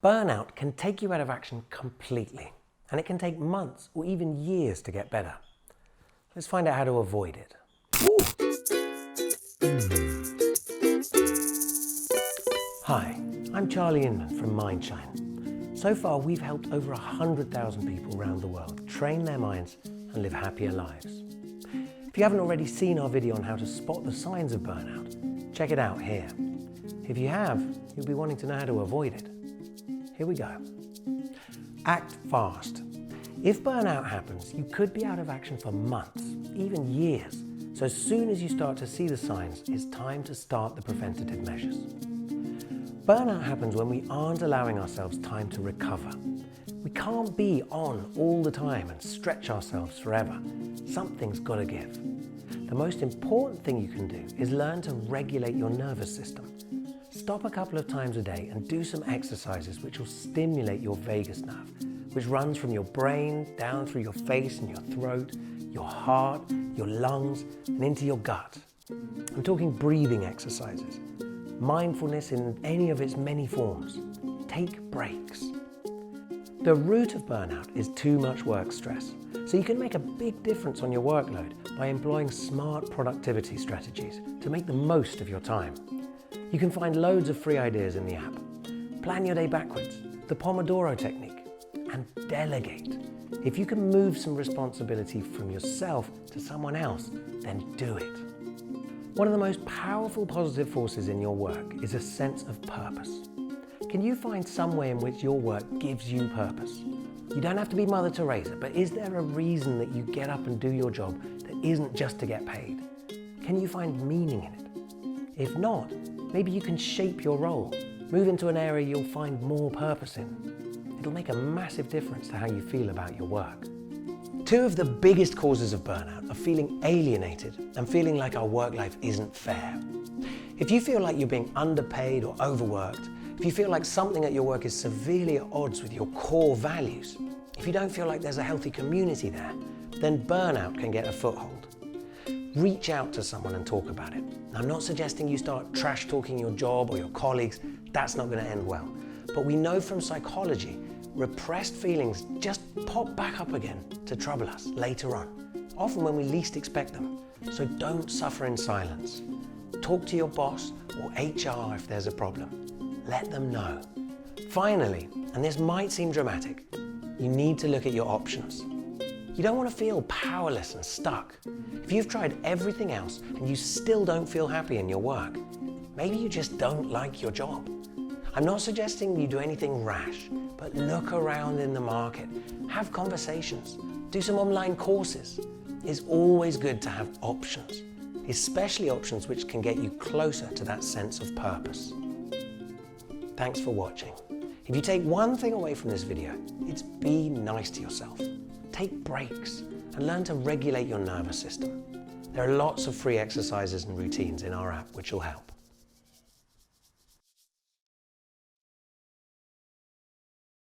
Burnout can take you out of action completely, and it can take months or even years to get better. Let's find out how to avoid it. Hi, I'm Charlie Inman from Mindshine. So far, we've helped over 100,000 people around the world train their minds and live happier lives. If you haven't already seen our video on how to spot the signs of burnout, check it out here. If you have, you'll be wanting to know how to avoid it. Here we go. Act fast. If burnout happens, you could be out of action for months, even years. So as soon as you start to see the signs, it's time to start the preventative measures. Burnout happens when we aren't allowing ourselves time to recover. We can't be on all the time and stretch ourselves forever. Something's got to give. The most important thing you can do is learn to regulate your nervous system. Stop a couple of times a day and do some exercises which will stimulate your vagus nerve, which runs from your brain down through your face and your throat, your heart, your lungs, and into your gut. I'm talking breathing exercises, mindfulness in any of its many forms. Take breaks. The root of burnout is too much work stress, so you can make a big difference on your workload by employing smart productivity strategies to make the most of your time. You can find loads of free ideas in the app. Plan your day backwards, the Pomodoro technique, and delegate. If you can move some responsibility from yourself to someone else, then do it. One of the most powerful positive forces in your work is a sense of purpose. Can you find some way in which your work gives you purpose? You don't have to be Mother Teresa, but is there a reason that you get up and do your job that isn't just to get paid? Can you find meaning in it? If not, maybe you can shape your role, move into an area you'll find more purpose in. It'll make a massive difference to how you feel about your work. Two of the biggest causes of burnout are feeling alienated and feeling like our work life isn't fair. If you feel like you're being underpaid or overworked, if you feel like something at your work is severely at odds with your core values, if you don't feel like there's a healthy community there, then burnout can get a foothold. Reach out to someone and talk about it. I'm not suggesting you start trash talking your job or your colleagues. That's not going to end well. But we know from psychology, repressed feelings just pop back up again to trouble us later on, often when we least expect them. So don't suffer in silence. Talk to your boss or HR if there's a problem. Let them know. Finally, and this might seem dramatic, you need to look at your options. You don't want to feel powerless and stuck. If you've tried everything else and you still don't feel happy in your work, maybe you just don't like your job. I'm not suggesting you do anything rash, but look around in the market, have conversations, do some online courses. It's always good to have options, especially options which can get you closer to that sense of purpose. Thanks for watching. If you take one thing away from this video, it's be nice to yourself. Take breaks and learn to regulate your nervous system. There are lots of free exercises and routines in our app which will help.